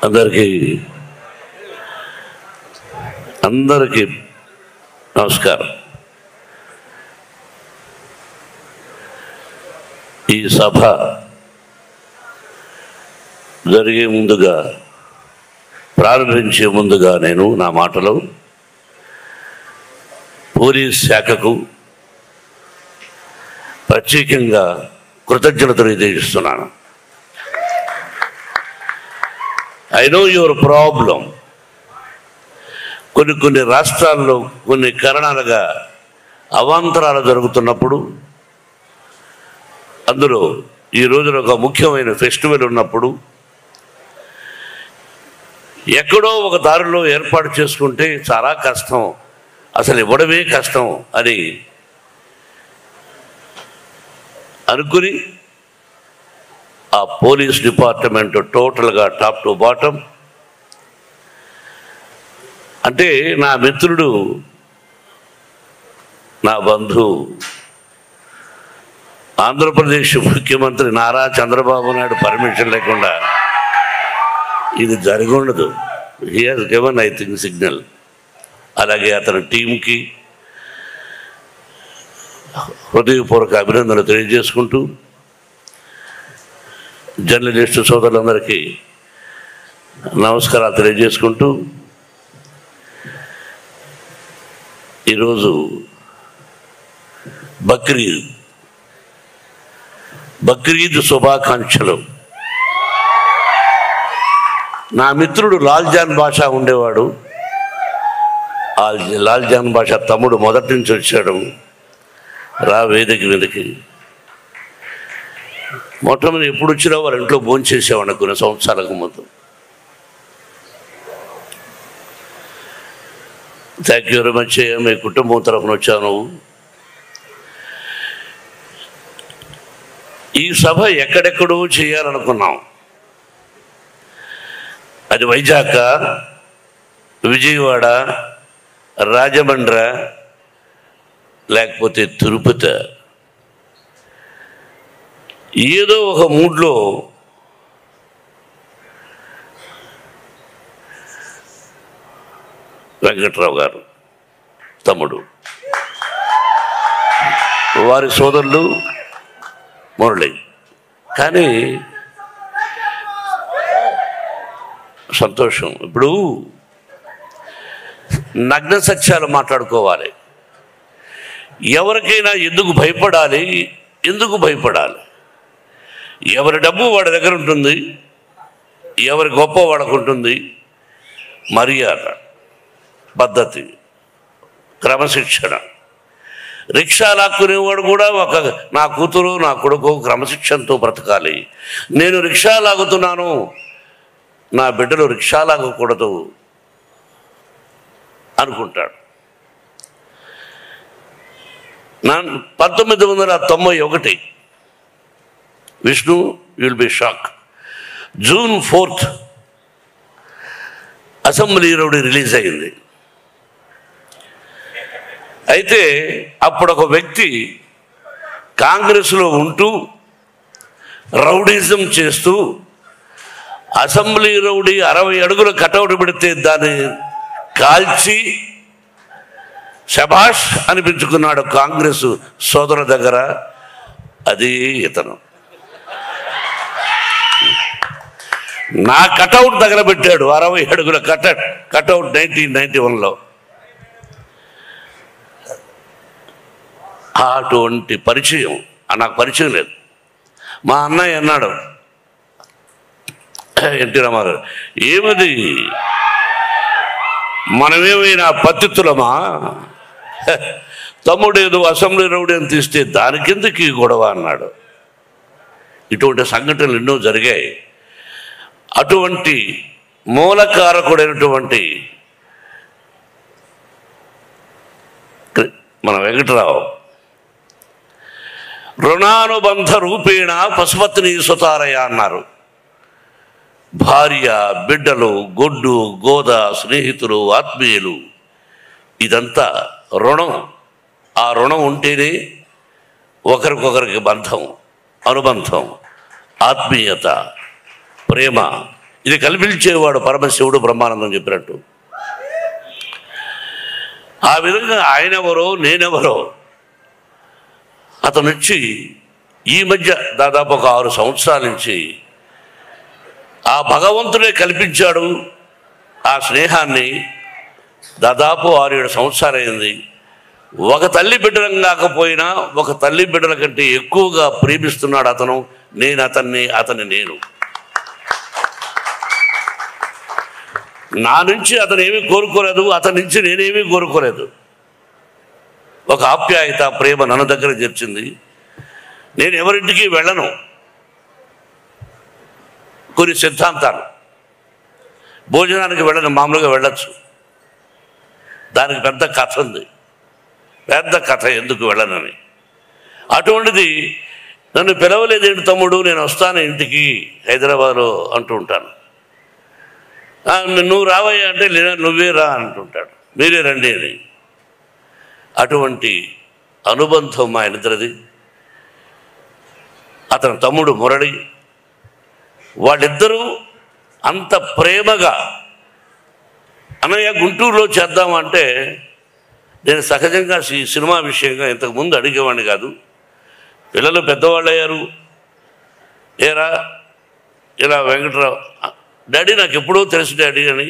అందరికీ నమస్కారం. ఈ సభ జరిగే ముందుగా, ప్రారంభించే ముందుగా నేను నా మాటలో పోలీస్ శాఖకు ప్రత్యేకంగా కృతజ్ఞతలు తెలియజేస్తున్నాను. I know your problem. కొన్ని రాష్ట్రాల్లో కొన్ని కారణాలుగా అవాంతరాలు జరుగుతున్నప్పుడు, అందులో ఈ రోజున ఒక ముఖ్యమైన ఫెస్టివల్ ఉన్నప్పుడు ఎక్కడో ఒక దారిలో ఏర్పాటు చేసుకుంటే చాలా కష్టం, అసలు ఇవ్వడమే కష్టం అని అనుకుని ఆ పోలీస్ డిపార్ట్మెంట్ టోటల్గా టాప్ టు బాటమ్, అంటే నా మిత్రుడు, నా బంధువు, ఆంధ్రప్రదేశ్ ముఖ్యమంత్రి నారా చంద్రబాబు నాయుడు పర్మిషన్ లేకుండా ఇది జరిగి ఉండదు. He has given I think signal. అలాగే అతని టీంకి హృదయపూర్వక అభినందనలు తెలియజేసుకుంటూ, జర్నలిస్టు సోదరులందరికీ నమస్కారాలు తెలియజేసుకుంటూ, ఈరోజు బక్రీద్ శుభాకాంక్షలు. నా మిత్రుడు లాల్జాన్ బాషా ఉండేవాడు. లాల్జాన్ బాషా తమ్ముడు మొదటి నుంచి వచ్చాడు. రా వేదిక మీదకి. మొట్టమొదటి ఎప్పుడు వచ్చినా వాళ్ళ ఇంట్లో భోంచేసేవాడిని కొన్ని సంవత్సరాలకు ముందు. Thank you very much. మీ కుటుంబం తరఫున వచ్చాను. ఈ సభ ఎక్కడెక్కడో చేయాలనుకున్నాం. అది వైజాగ్, విజయవాడ, రాజమండ్రి, లేకపోతే తిరుపతి. ఏదో ఒక మూడ్లో వెంకట్రావు గారు తమ్ముడు, వారి సోదరులు మురళి. కానీ సంతోషం. ఇప్పుడు నగ్న సత్యాలు మాట్లాడుకోవాలి. ఎవరికైనా ఎందుకు భయపడాలి? ఎవరి డబ్బు వాడి దగ్గర ఉంటుంది, ఎవరి గొప్ప వాడికి ఉంటుంది. మర్యాద, పద్ధతి, క్రమశిక్షణ. రిక్షా లాక్కునేవాడు కూడా నా కూతురు, నా కొడుకు క్రమశిక్షణతో బ్రతకాలి. నేను రిక్షా లాగుతున్నాను, నా బిడ్డలు రిక్షా లాగకూడదు అనుకుంటాడు. 1991 Vishnu, you'll be shock, June 4th assembly rowdy release అయింది. అయితే అప్పుడు ఒక వ్యక్తి కాంగ్రెస్లో ఉంటూ రౌడీజం చేస్తూ అసెంబ్లీ రౌడీ 60 అడుగుల కటౌట్ పెడితే దాన్ని కాల్చి శభాష్ అనిపించుకున్నాడు కాంగ్రెస్ సోదరుల దగ్గర. అది ఇతను. నా కటౌట్ దగ్గర పెట్టాడు 60 అడుగుల కటౌట్ 1991లో. అటువంటి పరిచయం నాకు పరిచయం లేదు. మా అన్నయ్య అన్నాడు, ఎన్టీ రామారావు, ఏమది మనమేమైనా పత్తిత్తులమా? తమ్ముడు ఏదో అసెంబ్లీ రౌడీ అని తీస్తే దానికెందుకు ఈ గొడవ అన్నాడు. ఇటువంటి సంఘటనలు ఎన్నో జరిగాయి. అటువంటి మూలకారకుడైనటువంటి మన వెంకటరావు రుణానుబంధ రూపేణ పశుపతిని సుతారయ అన్నారు. భార్య, బిడ్డలు, గొడ్డు, గోద, స్నేహితులు, ఆత్మీయులు, ఇదంతా రుణం. ఆ రుణం ఉంటేనే ఒకరికొకరికి బంధం, అనుబంధం. ఆత్మీయత, ప్రేమ ఇది కల్పించేవాడు పరమశివుడు బ్రహ్మానందం చెప్పినట్టు. ఆ విధంగా ఆయనెవరో నేనెవరో అతను వచ్చి ఈ మధ్య దాదాపు ఒక 6 సంవత్సరాల నుంచి ఆ భగవంతుడే కల్పించాడు ఆ స్నేహాన్ని. దాదాపు 6-7 సంవత్సరాలైంది. ఒక తల్లి బిడ్డలం కాకపోయినా ఒక తల్లి బిడ్డల కంటే ఎక్కువగా ప్రేమిస్తున్నాడు అతను. నేను అతన్ని, అతని నేను. నా నుంచి అతను ఏమీ కోరుకోలేదు, అతని నుంచి నేనేమీ కోరుకోలేదు. ఒక ఆప్యాయత, ప్రేమ నన్ను దగ్గర చేర్చింది. నేను ఎవరింటికి వెళ్ళను. కొన్ని సిద్ధాంతాలు, భోజనానికి వెళ్ళను, మామూలుగా వెళ్ళచ్చు. దానికి పెద్ద కథ ఉంది, పెద్ద కథ ఎందుకు వెళ్ళనని. అటువంటిది నన్ను పిలవలేదేంటి తమ్ముడు, నేను వస్తాను ఇంటికి హైదరాబాద్లో అంటూ ఉంటాను. నువ్వు రావయ్యా అంటే లేదా నువ్వే రా అంటుంటాడు, మీరే రండి అని. అటువంటి అనుబంధం మా ఇద్దరిది. అతని తమ్ముడు మురళి, వాళ్ళిద్దరూ అంత ప్రేమగా అన్నయ్య గుంటూరులో చేద్దామంటే నేను సహజంగా ఈ సినిమా విషయంగా ఇంతకుముందు అడిగేవాడిని కాదు. పిల్లలు పెద్దవాళ్ళు అయ్యారు. ఏరా ఇలా వెంకటరావు, డాడీ నాకు ఎప్పుడో తెలుసు డాడీ అని.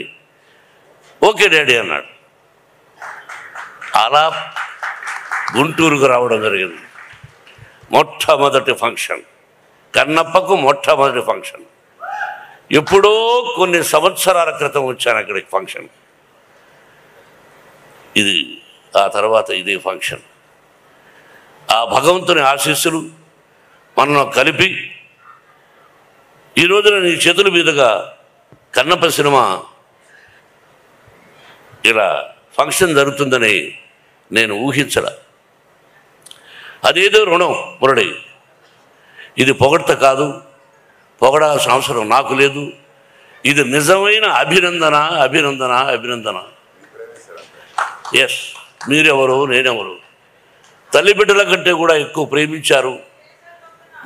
ఓకే డాడీ అన్నాడు. అలా గుంటూరుకు రావడం జరిగింది. మొట్టమొదటి ఫంక్షన్, కన్నప్పకు మొట్టమొదటి ఫంక్షన్. ఎప్పుడో కొన్ని సంవత్సరాల క్రితం వచ్చాను అక్కడికి ఫంక్షన్. ఇది ఆ తర్వాత ఇదే ఫంక్షన్. ఆ భగవంతుని ఆశీస్సులు మనం కలిపి ఈ రోజున నీ చేతుల మీదుగా కన్నప్ప సినిమా ఇలా ఫంక్షన్ జరుగుతుందని నేను ఊహించలే. అదేదో రుణం మురళి. ఇది పొగడ్త కాదు, పొగడాల్సిన అవసరం నాకు లేదు. ఇది నిజమైన అభినందన, అభినందన, అభినందన. ఎస్, మీరెవరు, నేనెవరు. తల్లి బిడ్డల కంటే కూడా ఎక్కువ ప్రేమించారు.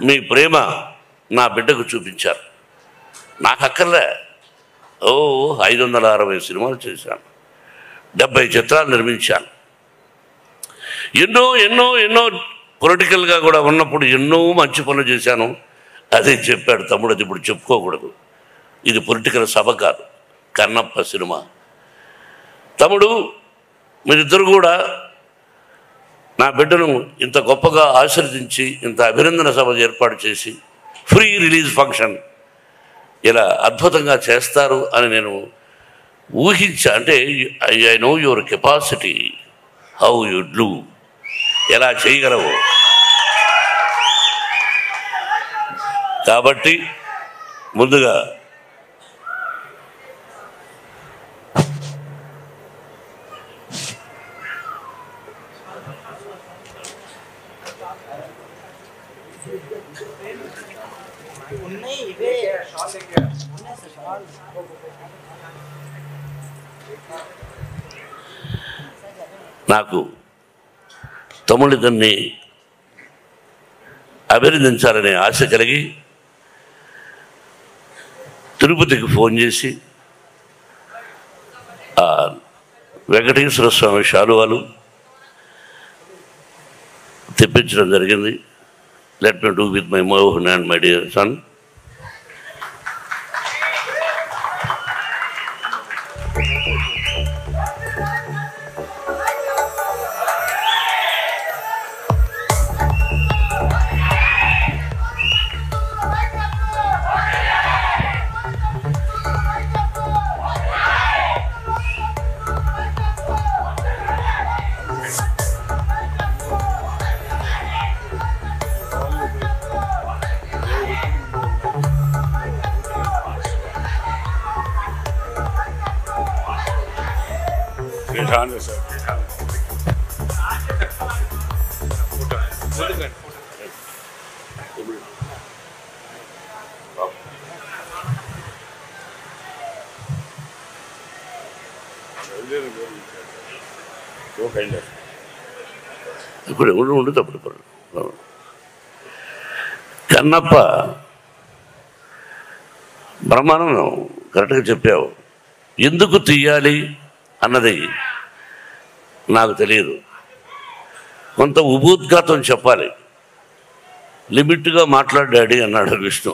మీ ప్రేమ నా బిడ్డకు చూపించారు. నాకు అక్కర్లే. 560 సినిమాలు చేశాను, 70 చిత్రాలు నిర్మించాను. ఎన్నో ఎన్నో ఎన్నో పొలిటికల్గా కూడా ఉన్నప్పుడు ఎన్నో మంచి పనులు చేశాను. అదే చెప్పాడు తమ్ముడు, అది ఇప్పుడు చెప్పుకోకూడదు. ఇది పొలిటికల్ సభ కాదు, కన్నప్ప సినిమా. తమ్ముడు, మీరిద్దరు కూడా నా బిడ్డను ఇంత గొప్పగా ఆశీర్వదించి ఇంత అభినందన సభ ఏర్పాటు చేసి ఫ్రీ రిలీజ్ ఫంక్షన్ ఇలా అద్భుతంగా చేస్తారు అని నేను ఊహించా. అంటే I know your capacity, how you do, ఎలా చేయగలవు. కాబట్టి ముందుగా నాకు తమ్ముడిద్దరిని అభినందించాలనే ఆశ కలిగి తిరుపతికి ఫోన్ చేసి వెంకటేశ్వర స్వామి శాలువాలు తెప్పించడం జరిగింది. Let me do with my Mohan and my dear son. ఇప్పుడు ఉండు తప్పుడు కన్నప్ప బ్రహ్మానం కరెక్ట్గా చెప్పావు. ఎందుకు తీయాలి అన్నది నాకు తెలియదు. కొంత ఉపోద్ఘాతం చెప్పాలి. లిమిట్గా మాట్లాడాడి అన్నాడు విష్ణు.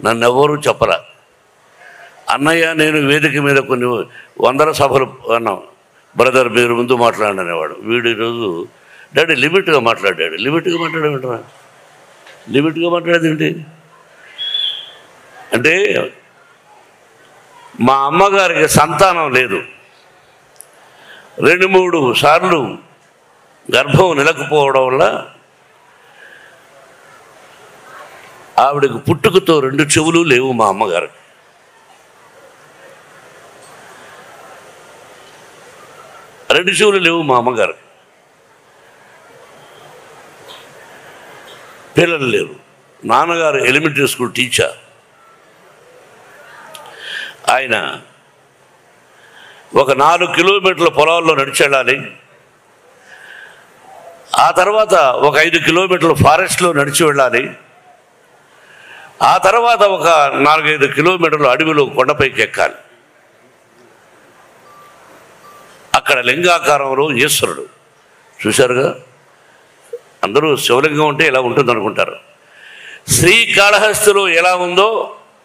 నన్నెవరూ చెప్పరా. అన్నయ్య నేను వేదిక మీద కొన్ని వందల సభలు అన్నాం, బ్రదర్ మీరు ముందు మాట్లాడనేవాడు. వీడు ఈరోజు డాడీ లిమిట్గా మాట్లాడాడు. లిమిట్గా మాట్లాడేమిట్రా? లిమిట్గా మాట్లాడేది ఏంటి అంటే, మా అమ్మగారికి సంతానం లేదు. 2-3 సార్లు గర్భం నిలకపోవడం వల్ల ఆవిడకి పుట్టుకతో 2 చెవులు లేవు. మా అమ్మగారికి 2 చెవులు లేవు. మా అమ్మగారికి పిల్లలు లేరు. నాన్నగారు ఎలిమెంటరీ స్కూల్ టీచర్. ఆయన ఒక 4 కిలోమీటర్ల పొలాల్లో నడిచెళ్ళాలి. ఆ తర్వాత ఒక 5 కిలోమీటర్లు ఫారెస్ట్లో నడిచి వెళ్ళాలి. ఆ తర్వాత ఒక 4-5 కిలోమీటర్లు అడవిలో కొండపైకి ఎక్కాలి. అక్కడ లింగాకారంలో ఈశ్వరుడు చూశారుగా. అందరూ శివలింగం ఉంటే ఇలా ఉంటుంది అనుకుంటారు. శ్రీకాళహస్తిలో ఎలా ఉందో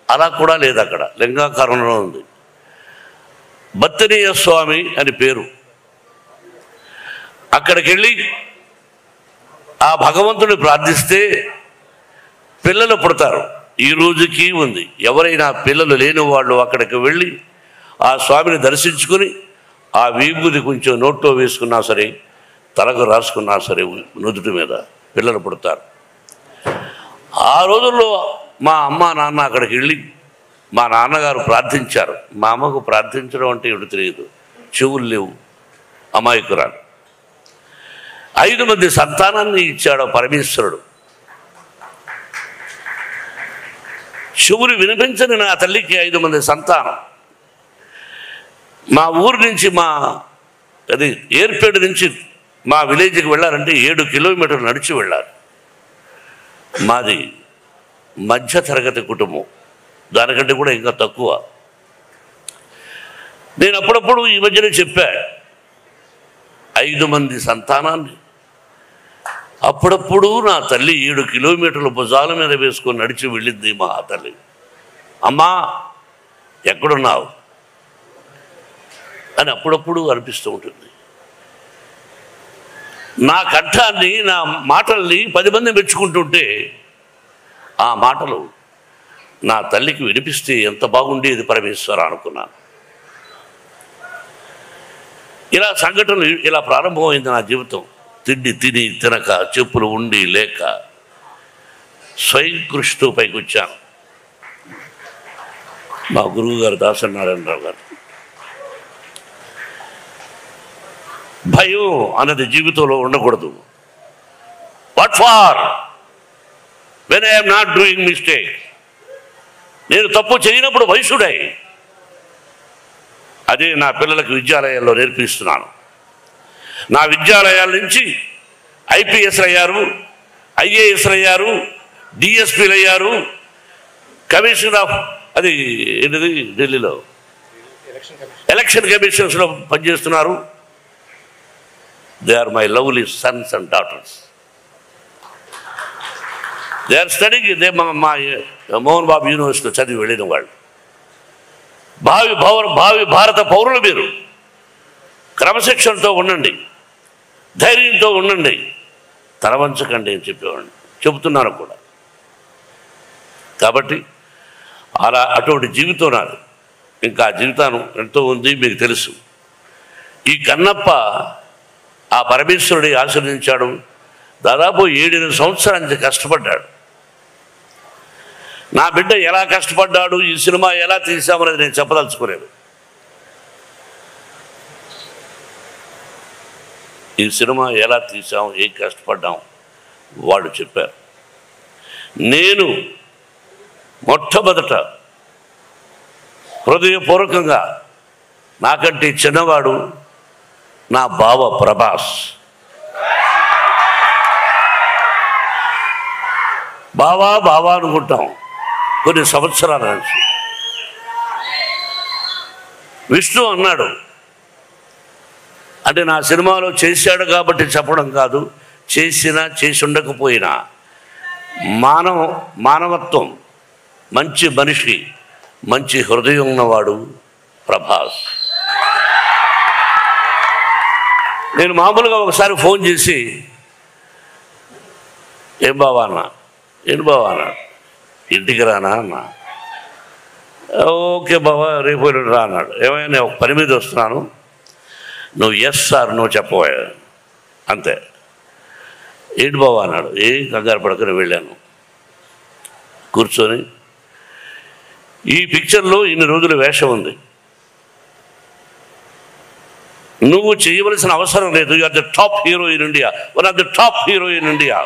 అలా కూడా లేదు, అక్కడ లింగాకారంలో ఉంది. బత్తనీయ స్వామి అని పేరు. అక్కడికి వెళ్ళి ఆ భగవంతుని ప్రార్థిస్తే పిల్లలు పుడతారు. ఈ రోజుకి ఉంది. ఎవరైనా పిల్లలు లేని వాళ్ళు అక్కడికి వెళ్ళి ఆ స్వామిని దర్శించుకుని ఆ విభూది కొంచెం నోట్లో వేసుకున్నా సరే, తలకు రాసుకున్నా సరే, నుదుటి మీద పిల్లలు పుడతారు. ఆ రోజుల్లో మా అమ్మ నాన్న అక్కడికి వెళ్ళి మా నాన్నగారు ప్రార్థించారు. మా అమ్మకు ప్రార్థించడం అంటే ఏమిటి తెలియదు. చెవులు లేవు, అమాయకురాలు. 5 మంది సంతానాన్ని ఇచ్చాడు పరమేశ్వరుడు. చెవులు వినిపించని నా తల్లికి 5 మంది సంతానం. మా ఊరు నుంచి అది ఏర్పేడు నుంచి మా విలేజ్కి వెళ్ళాలంటే 7 కిలోమీటర్లు నడిచి వెళ్ళాలి. మాది మధ్య తరగతి కుటుంబం, దానికంటే కూడా ఇంకా తక్కువ. నేను అప్పుడప్పుడు ఈ మధ్యనే చెప్పా, 5 మంది సంతానాన్ని అప్పుడప్పుడు నా తల్లి 7 కిలోమీటర్ల భుజాల మీద వేసుకొని నడిచి వెళ్ళింది మా తల్లి. అమ్మా ఎక్కడున్నావు అని అప్పుడప్పుడు అనిపిస్తూ ఉంటుంది. నా కంఠాన్ని, నా మాటల్ని 10 మంది మెచ్చుకుంటుంటే ఆ మాటలు నా తల్లికి వినిపిస్తే ఎంత బాగుండేది పరమేశ్వర అనుకున్నాను. ఇలా సంఘటనలు ఇలా ప్రారంభమైంది నా జీవితం. తిండి తిని తినక, చెప్పులు ఉండి లేక స్వయం కృషితో పైకి వచ్చాను. మా గురువు గారు దాసనారాయణరావు గారు, భయం అన్నది జీవితంలో ఉండకూడదు. What for when I'm not doing mistake. నేను తప్పు చేయనప్పుడు వయసుడై అదే నా పిల్లలకు విద్యాలయాల్లో నేర్పిస్తున్నాను. నా విద్యాలయాల నుంచి ఐపీఎస్లు అయ్యారు, ఐఏఎస్లు అయ్యారు, డిఎస్పీలు అయ్యారు, కమిషనర్ ఆఫ్ అది ఏంటిది ఢిల్లీలో ఎలక్షన్ కమిషన్స్లో పనిచేస్తున్నారు. They are my lovely sons and daughters. They are studying. They మా మోహన్ బాబు యూనివర్సిటీలో చదివి వెళ్ళిన వాళ్ళు. భావి భారత పౌరులు మీరు. క్రమశిక్షణతో ఉండండి, ధైర్యంతో ఉండండి, తలవంచకండి అని చెప్పేవాడిని, చెబుతున్నాను కూడా. కాబట్టి అటువంటి జీవితం నాది. ఇంకా జీవితం ఎంతో ఉంది, మీకు తెలుసు. ఈ కన్నప్ప ఆ పరమేశ్వరుడి ఆశీర్వదించాడు. దాదాపు 7 సంవత్సరాల నుంచి కష్టపడ్డాడు. నా బిడ్డ ఎలా కష్టపడ్డాడు, ఈ సినిమా ఎలా తీసామనేది నేను చెప్పదలుచుకోలేదు. ఈ సినిమా ఎలా తీసాం, ఏం కష్టపడ్డాం వాళ్ళు చెప్పారు. నేను మొట్టమొదట హృదయపూర్వకంగా నాకంటే చిన్నవాడు నా బావ ప్రభాస్. బావా బావా అనుకుంటాం కొన్ని సంవత్సరాల నుంచి. విష్ణు అన్నాడు, అంటే నా సినిమాలో చేశాడు కాబట్టి చెప్పడం కాదు, చేసినా చేసి ఉండకపోయినా మానవత్వం, మంచి మనిషి, మంచి హృదయం ఉన్నవాడు ప్రభాస్. నేను మామూలుగా ఒకసారి ఫోన్ చేసి ఏం బావా అన్నా, ఇంటికి రానా అన్నా. ఓకే బావా రేపు రా అన్నాడు. ఏమైనా నేను ఒక పని మీద వస్తున్నాను, నువ్వు ఎస్ సార్ నువ్వు చెప్పవా అంతే. ఏంటి బావా అన్నాడు. ఏం కంగారు పడుకుని వెళ్ళాను. కూర్చొని ఈ పిక్చర్లో ఇన్ని రోజుల వేషం ఉంది, నువ్వు చేయవలసిన అవసరం లేదు. You are the top hero in India, one of the top hero in India,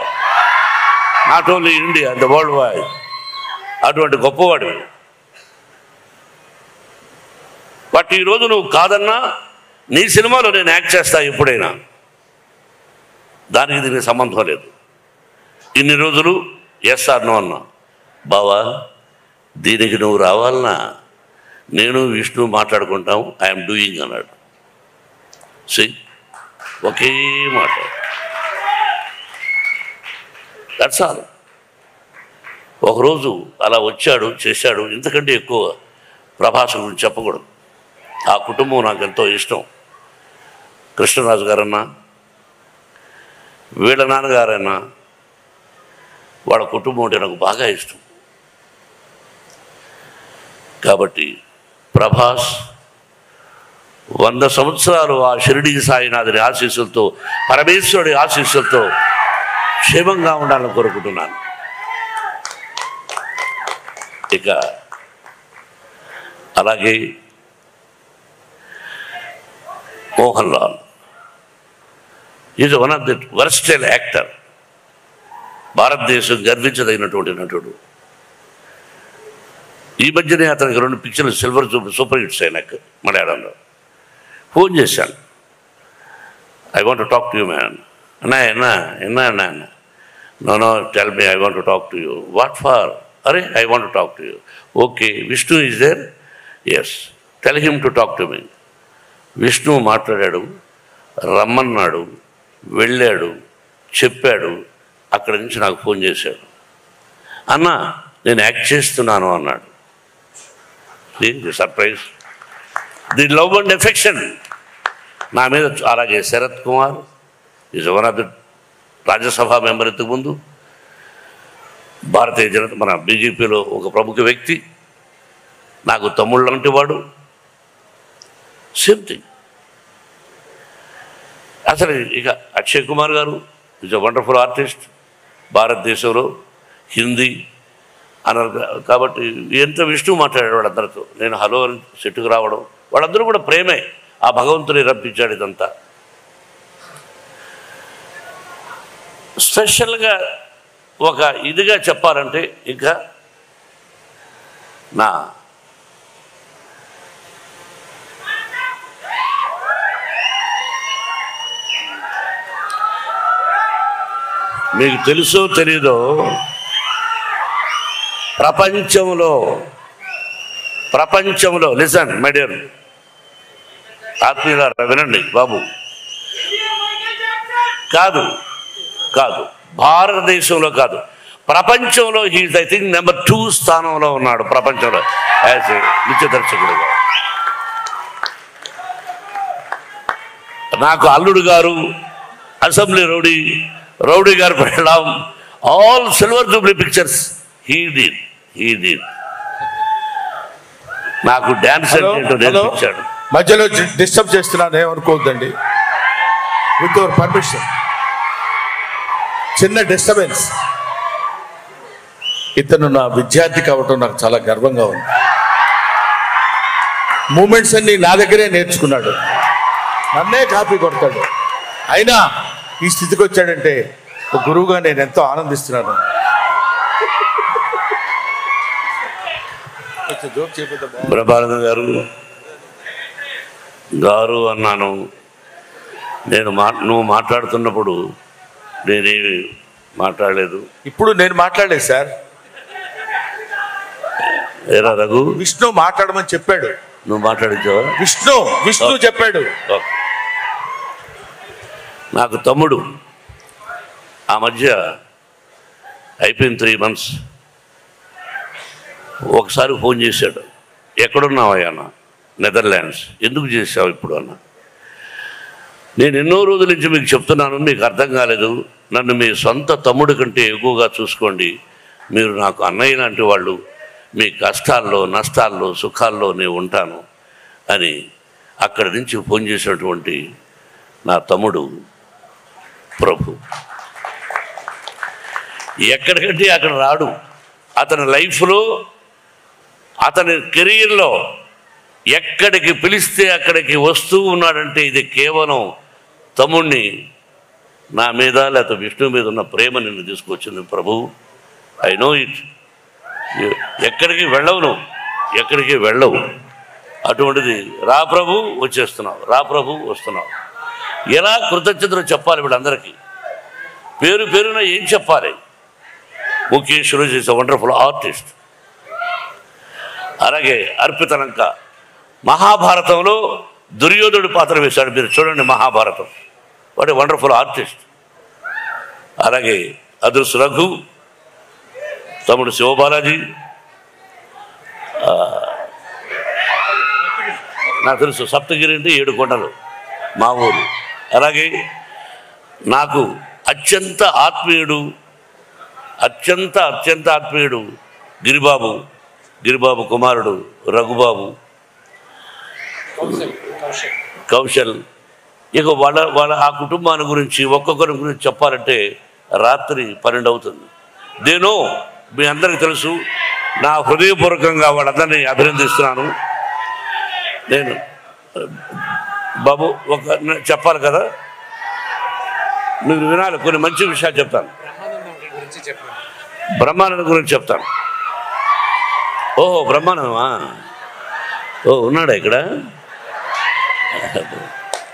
not only India, the worldwide. అటువంటి గొప్పవాడు. బట్ ఈరోజు నువ్వు కాదన్నా నీ సినిమాలో నేను యాక్ట్ చేస్తా ఎప్పుడైనా, దానికి దీనికి సంబంధం లేదు. ఇన్ని రోజులు ఎస్ ఆర్ నో అన్నా. బావా దీనికి నువ్వు రావాలన్నా నేను విష్ణు మాట్లాడుకుంటాం, ఐఎమ్ డూయింగ్ అన్నాడు. ఒకే మాట, దట్స్ ఆల్. ఒకరోజు అలా వచ్చాడు, చేశాడు. ఇంతకంటే ఎక్కువ ప్రభాస్ గురించి చెప్పకూడదు. ఆ కుటుంబం నాకు ఎంతో ఇష్టం. కృష్ణరాజు గారన్నా, వీళ్ళ నాన్నగారన్నా, వాళ్ళ కుటుంబం అంటే నాకు బాగా ఇష్టం. కాబట్టి ప్రభాస్ 100 సంవత్సరాలు ఆ షిరిడి సాయినాథుని ఆశీస్సులతో, పరమేశ్వరుడి ఆశీస్సులతో క్షేమంగా ఉండాలని కోరుకుంటున్నాను. ఇక అలాగే Mohan Lal is one of the versatile actor. భారతదేశం గర్వించదగినటువంటి నటుడు. ఈ మధ్యనే అతనికి 2 పిక్చర్లు సిల్వర్ సూపర్ హిట్స్ అయినాక మలయాళంలో. ఫోన్ చేశాను, I want to talk to you man. అన్నా no tell me, I want to talk to you. What far? అరే I want to talk to you. Okay, Vishnu is there? Yes, tell him to talk to me. Vishnu మాట్లాడాడు, రమ్మన్నాడు, వెళ్ళాడు, చెప్పాడు. అక్కడి నుంచి నాకు phone చేశాడు, అన్నా నేను యాక్ట్ చేస్తున్నాను అన్నాడు. Surprise, the love and affection నా మీద. అలాగే Sarath Kumar is one of the Rajya Sabha member, ఇంతకుముందు భారతీయ జనతా మన బీజేపీలో ఒక ప్రముఖ వ్యక్తి, నాకు తమ్ముళ్ళు లాంటి వాడు. Same thing. అసలు ఇక అక్షయ్ కుమార్ గారు ఈజ్ అ వండర్ఫుల్ ఆర్టిస్ట్. భారతదేశంలో హిందీ అన్నారు కాబట్టి ఎంత విష్ణు మాట్లాడాడు వాళ్ళందరితో. నేను హలో అని సెట్టుకు రావడం, వాళ్ళందరూ కూడా ప్రేమే. ఆ భగవంతుని రప్పించాడు. ఇదంతా స్పెషల్గా ఒక ఇదిగా చెప్పాలంటే ఇంకా నా మీకు తెలుసో తెలీదో, ప్రపంచంలో లిసన్ మై డియర్ ఆత్మీయులారా, వినండి బాబు. కాదు భారతదేశంలో కాదు, ప్రపంచంలో హీజ్ ఐ థింక్ నెంబర్ 2 స్థానంలో ఉన్నాడు ప్రపంచంలో యాజ్ ఏ నృత్య దర్శకుడుగా. నాకు అల్లుడు గారు, అసెంబ్లీ రౌడీ గారు పెళ్ళాం, all silver Jubilee pictures he did. నాకు డ్యాన్స్ అంటే నేర్పించాడు. మధ్యలో డిస్టర్బ్ చేస్తున్నాను, ఏమనుకోవద్దండి. విత్ యువర్ పర్మిషన్, చిన్న డిస్టర్బెన్స్. ఇతను నా విద్యార్థి కావటం నాకు చాలా గర్వంగా ఉంది. మూమెంట్స్ అన్ని నా దగ్గరే నేర్చుకున్నాడు, నన్నే కాపీ కొడతాడు. అయినా ఈ స్థితికి వచ్చాడంటే ఒక గురువుగా నేను ఎంతో ఆనందిస్తున్నాను. బ్రహ్మానంద గారు అన్నాను. నువ్వు మాట్లాడుతున్నప్పుడు నేనేమి మాట్లాడలేదు. ఇప్పుడు నేను మాట్లాడలేదు సార్. ఏరా రఘు, విష్ణు మాట్లాడమని చెప్పాడు. నువ్వు మాట్లాడించావా? విష్ణు చెప్పాడు. నాకు తమ్ముడు ఆ మధ్య అయిపోయిన 3 months ఒకసారి ఫోన్ చేశాడు. ఎక్కడున్నావయ్యా అన్న? నెదర్లాండ్స్. ఎందుకు చేసావు ఇప్పుడు అన్న? నేను ఎన్నో రోజుల నుంచి మీకు చెప్తున్నాను, మీకు అర్థం కాలేదు. నన్ను మీ సొంత తమ్ముడి కంటే ఎక్కువగా చూసుకోండి. మీరు నాకు అన్నయ్య లాంటి వాళ్ళు. మీ కష్టాల్లో నష్టాల్లో సుఖాల్లో నేను ఉంటాను అని అక్కడి నుంచి ఫోన్ చేసినటువంటి నా తమ్ముడు ప్రభు. ఎక్కడికంటే అక్కడ రాడు. అతని లైఫ్లో అతని కెరీర్లో ఎక్కడికి పిలిస్తే అక్కడికి వస్తూ ఉన్నాడంటే ఇది కేవలం తమ్ముడిని నా మీద లేకపోతే విష్ణు మీద ఉన్న ప్రేమ నిన్ను తీసుకొచ్చింది ప్రభు. I know it. ఎక్కడికి వెళ్ళవు, నువ్వు ఎక్కడికి వెళ్ళవు. అటువంటిది రా ప్రభు వచ్చేస్తున్నావు, రా ప్రభు వస్తున్నావు. ఎలా కృతజ్ఞతలు చెప్పాలి వీళ్ళందరికీ? పేరు పేరున ఏం చెప్పాలి? ముఖేష్ రోజు ఈజ్ అ వండర్ఫుల్ ఆర్టిస్ట్. అలాగే అర్పితనంక మహాభారతంలో దుర్యోధుడు పాత్ర వేశాడు. మీరు చూడండి Mahabharatam. What a wonderful artist. అలాగే అదృశ్య రఘు, తమ్ముడు శివబాలాజీ, నాకు తెలుసు సప్తగిరి అంటే 7 కొండలు మా ఊరు. అలాగే నాకు అత్యంత ఆత్మీయుడు గిరిబాబు కుమారుడు రఘుబాబు, కౌశల్. ఇక వాళ్ళ ఆ కుటుంబాన్ని గురించి ఒక్కొక్కరి గురించి చెప్పాలంటే రాత్రి 12 అవుతుంది. దేనో మీ అందరికీ తెలుసు. నా హృదయపూర్వకంగా వాళ్ళందరినీ అభినందిస్తున్నాను. నేను బాబు చెప్పాలి కదా, మీరు వినాలి. కొన్ని మంచి విషయాలు చెప్తాను. బ్రహ్మానందం గురించి చెప్తాను. ఓహో బ్రహ్మానందమా? ఓ ఉన్నాడా ఇక్కడ?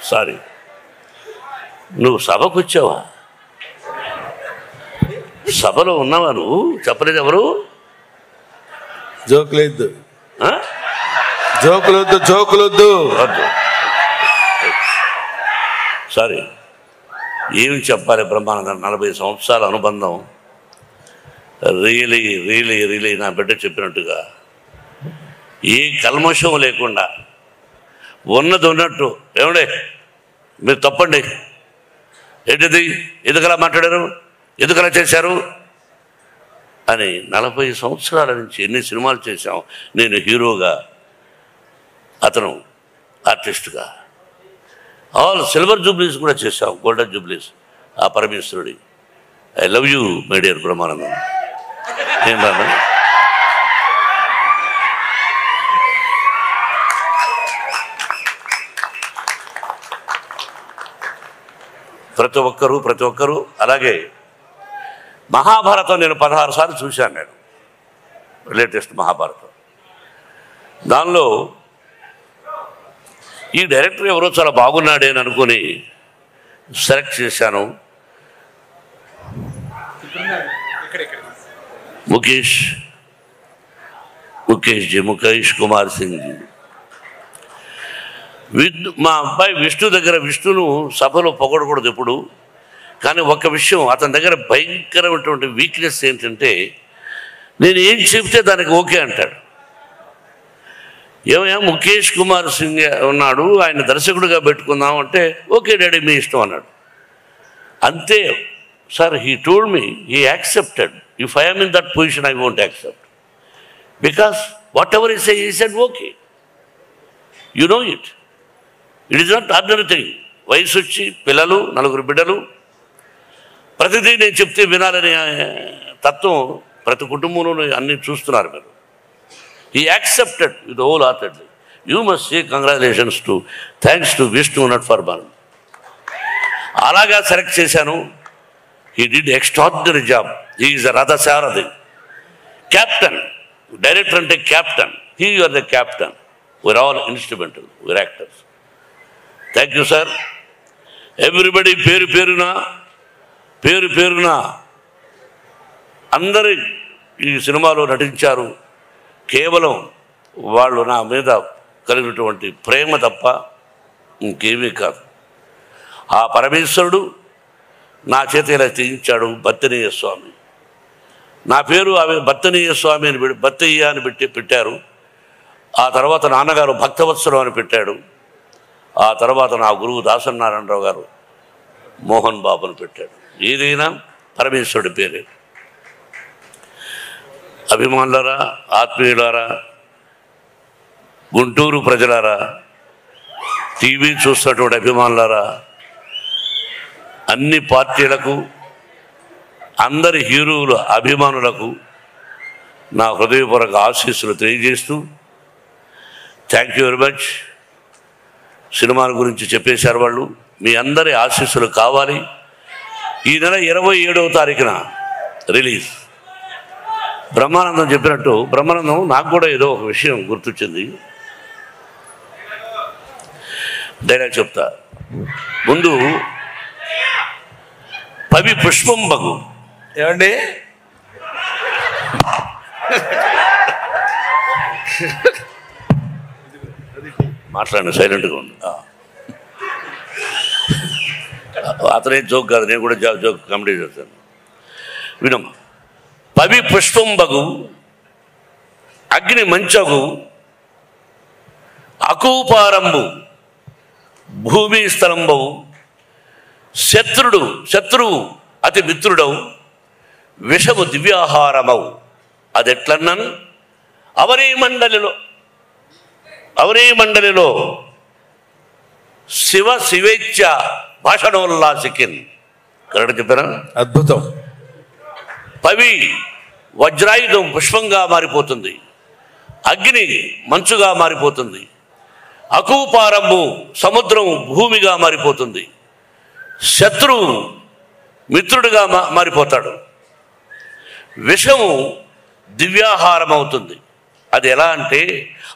సారీ, నువ్వు సభకు వచ్చావా? సభలో ఉన్నావా నువ్వు? చెప్పలేదు ఎవరు? జోకులొద్దు. సారీ, ఏమి చెప్పాలి? బ్రహ్మానందం 40 సంవత్సరాల అనుబంధం. రియలీ నా బిడ్డ చెప్పినట్టుగా ఏ కల్మషం లేకుండా ఉన్నది ఉన్నట్టు. ఏమండే మీరు తప్పండి, ఏంటిది, ఎందుకలా మాట్లాడారు, ఎందుకలా చేశారు అని 40 సంవత్సరాల నుంచి ఎన్ని సినిమాలు చేశాం. నేను హీరోగా, అతను ఆర్టిస్ట్గా. ఆల్ సిల్వర్ జూబ్లీస్ కూడా చేశాం, గోల్డెన్ జూబ్లీస్ ఆ పరమేశ్వరుడి. I love you my dear Brahmanandam. ఏం రాను ప్రతి ఒక్కరూ. అలాగే మహాభారతం నేను 16 సార్లు చూశాను. నేను లేటెస్ట్ మహాభారతం. దానిలో ఈ డైరెక్టర్ ఎవరో చాలా బాగున్నాడే అని అనుకుని సెలెక్ట్ చేశాను. ముఖేష్ కుమార్ సింగ్ జీ. మా అబ్బాయి విష్ణు దగ్గర, విష్ణును సభలో పొగడకూడదు ఎప్పుడు. కానీ ఒక్క విషయం, అతని దగ్గర భయంకరమైనటువంటి వీక్నెస్ ఏంటంటే నేను ఏం చెప్తే దానికి ఓకే అంటాడు. ఏమయ్యా ముఖేష్ కుమార్ సింగ్ ఉన్నాడు, ఆయన దర్శకుడిగా పెట్టుకుందాం అంటే ఓకే డాడీ మీ ఇష్టం అన్నాడు. అంతే sir. He told me he accepted. If I am in that position I won't accept, because whatever he said okay. You know it is not ordinary thing. వయసు వచ్చి పిల్లలు, 4 బిడ్డలు, ప్రతిదీ నేను చెప్తే వినాలనే తత్వం ప్రతి కుటుంబంలోనూ అన్నీ చూస్తున్నారు మీరు. He accepted with wholeheartedly. You must say congratulations to, thanks to Vishnu Nat for Baran. అలాగా సెలెక్ట్ చేశాను. He did extraordinary job. He is a Radha Saradi. Captain. Director అంటే captain. He you are the captain. We're all instrumental. We're actors. Thank you, sir. Everybody పేరున అందరూ ఈ సినిమాలో నటించారు. కేవలం వాళ్ళు నా మీద కలిగినటువంటి ప్రేమ తప్ప ఇంకేమీ కాదు. ఆ పరమేశ్వరుడు నా చేత ఇలా చేయించాడు. బత్తనీయ స్వామి, నా పేరు ఆమె బత్తనీయ స్వామి అని బత్తయ్య అని పెట్టారు. ఆ తర్వాత నాన్నగారు భక్తవత్సరం అని పెట్టాడు. ఆ తర్వాత నా గురువు దాసనారాయణరావు గారు మోహన్ బాబుని పెట్టాడు. ఏదైనా పరమేశ్వరుడి పేరే. అభిమానులారా, ఆత్మీయులారా, గుంటూరు ప్రజలారా, టీవీ చూస్తున్నటువంటి అభిమానులారా, అన్ని పార్టీలకు, అందరి హీరోల అభిమానులకు నా హృదయపూర్వక ఆశీస్సులు తెలియజేస్తూ, థ్యాంక్ యూ వెరీ మచ్. సినిమాల గురించి చెప్పేశారు వాళ్ళు. మీ అందరి ఆశీస్సులు కావాలి. ఈ నెల 27వ తారీఖున రిలీజ్. బ్రహ్మానందం చెప్పినట్టు, బ్రహ్మానందం నాకు కూడా ఏదో ఒక విషయం గుర్తొచ్చింది. డైలాగ్ చెప్తా. ముందు పవి పుష్పం బగు. ఏమండి, మాట్లాడండి, సైలెంట్గా ఉండి. అతనే జోక్ కాదు, నేను కూడా జోక్ కామెడీ చేస్తాను. వినమ్మా. పవి పుష్పం బగు, అగ్ని మంచగు, అకూపారంబు, భూమి స్థలంబవు, శత్రువు అతి మిత్రుడవు, విషము దివ్యాహారమవు. అదెట్లన్నన్ అవనీ మండలిలో శివేచ్ఛ భాషణోల్లాసికిన్. కరెక్ట్ చెప్పారా? అద్భుతం. పవి వజ్రాయుధం పుష్పంగా మారిపోతుంది, అగ్ని మంచుగా మారిపోతుంది, అకూపారంబు సముద్రం భూమిగా మారిపోతుంది, శత్రువు మిత్రుడిగా మారిపోతాడు, విషము దివ్యాహారం అవుతుంది. అది ఎలా అంటే,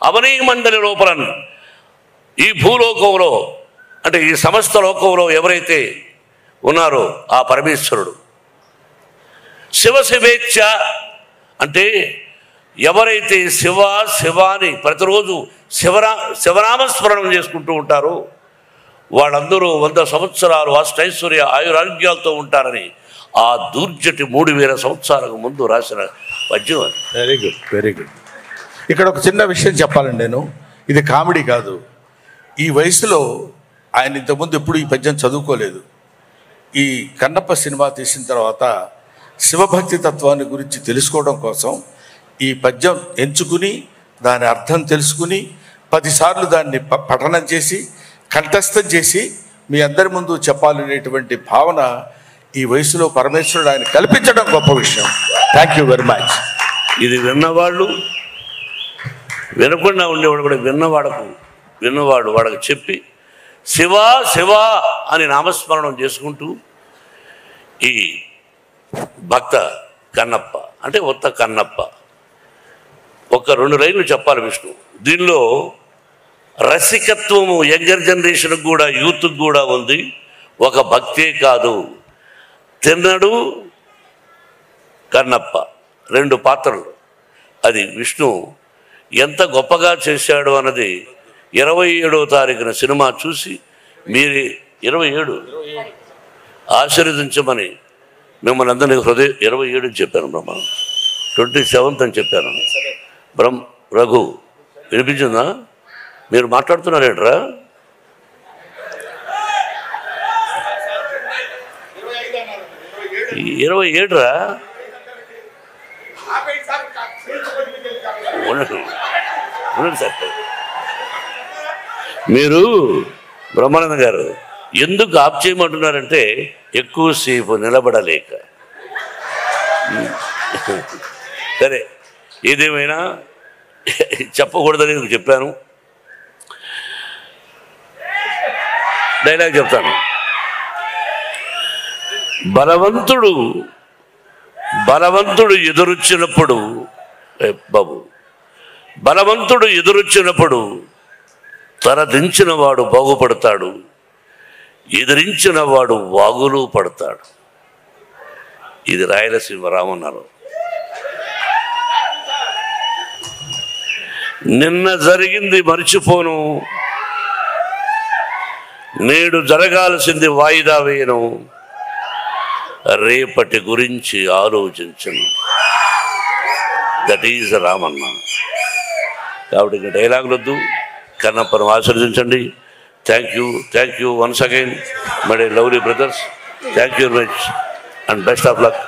అవనీ మండలి లోపల ఈ భూలోకంలో, అంటే ఈ సమస్త లోకంలో ఎవరైతే ఉన్నారో ఆ పరమేశ్వరుడు. శివేచ్ఛ అంటే ఎవరైతే శివాని ప్రతిరోజు శివనామస్మరణం చేసుకుంటూ ఉంటారో వాళ్ళందరూ 100 సంవత్సరాలు అష్టైశ్వర్య ఆయురారోగ్యాలతో ఉంటారని ఆ దూర్జటి 3000 సంవత్సరాలకు ముందు రాసిన పద్యం. Very good, very good. ఇక్కడ ఒక చిన్న విషయం చెప్పాలండి. నేను ఇది కామెడీ కాదు. ఈ వయసులో ఆయన ఇంతకుముందు ఎప్పుడు ఈ పద్యం చదువుకోలేదు. ఈ కన్నప్ప సినిమా తీసిన తర్వాత శివభక్తి తత్వాన్ని గురించి తెలుసుకోవడం కోసం ఈ పద్యం ఎంచుకుని దాని అర్థం తెలుసుకుని 10 సార్లు దాన్ని పఠనం చేసి కంఠస్థం చేసి మీ అందరి ముందు చెప్పాలనేటువంటి భావన ఈ వయసులో పరమేశ్వరుడు ఆయన కల్పించడం గొప్ప విషయం. Thank you very much. ఇది విన్నవాళ్ళు, వినకుండా ఉండేవాడు కూడా విన్నవాడు వాడికి చెప్పి శివా శివా అని నామస్మరణం చేసుకుంటూ ఈ భక్త కన్నప్ప అంటే ఉత్త కన్నప్ప ఒక 2 లైన్లు చెప్పాలి విష్ణు. దీనిలో రసికత్వము యంగర్ జనరేషన్కి కూడా, యూత్కి కూడా ఉంది. ఒక భక్తే కాదు, తిన్నడు కన్నప్ప 2 పాత్రలు. అది విష్ణు ఎంత గొప్పగా చేశాడు అన్నది 27వ తారీఖున సినిమా చూసి మీరు 27 ఆశీర్వదించమని మిమ్మల్ని అందరినీ 27 చెప్పాను. 27th అని చెప్పాను. రఘు వినిపించిందా? మీరు మాట్లాడుతున్నారేంట్రా? 27 రా. మీరు బ్రహ్మానంద గారు ఎందుకు ఆప్ చేయమంటున్నారంటే ఎక్కువసేపు నిలబడలేక. సరే, ఏదేమైనా చెప్పకూడదని చెప్పాను. డైలాగ్ చెప్తాను. బలవంతుడు ఎదురొచ్చినప్పుడు బలవంతుడు ఎదురొచ్చినప్పుడు తరదించిన వాడు బాగుపడతాడు, ఎదిరించిన వాడు వాగులు పడతాడు. ఇది రాయలసీమ రామన్నారు. నిన్న జరిగింది మర్చిపోను, నేడు జరగాల్సింది వాయిదా వేయను, రేపటి గురించి ఆలోచించను. That is Ramanna. కాబట్టి ఇంకా డైలాగులు వద్దు, కన్నప్పను ఆశీర్వదించండి. Thank you once again my lovely brothers. Thank you very much and best of luck.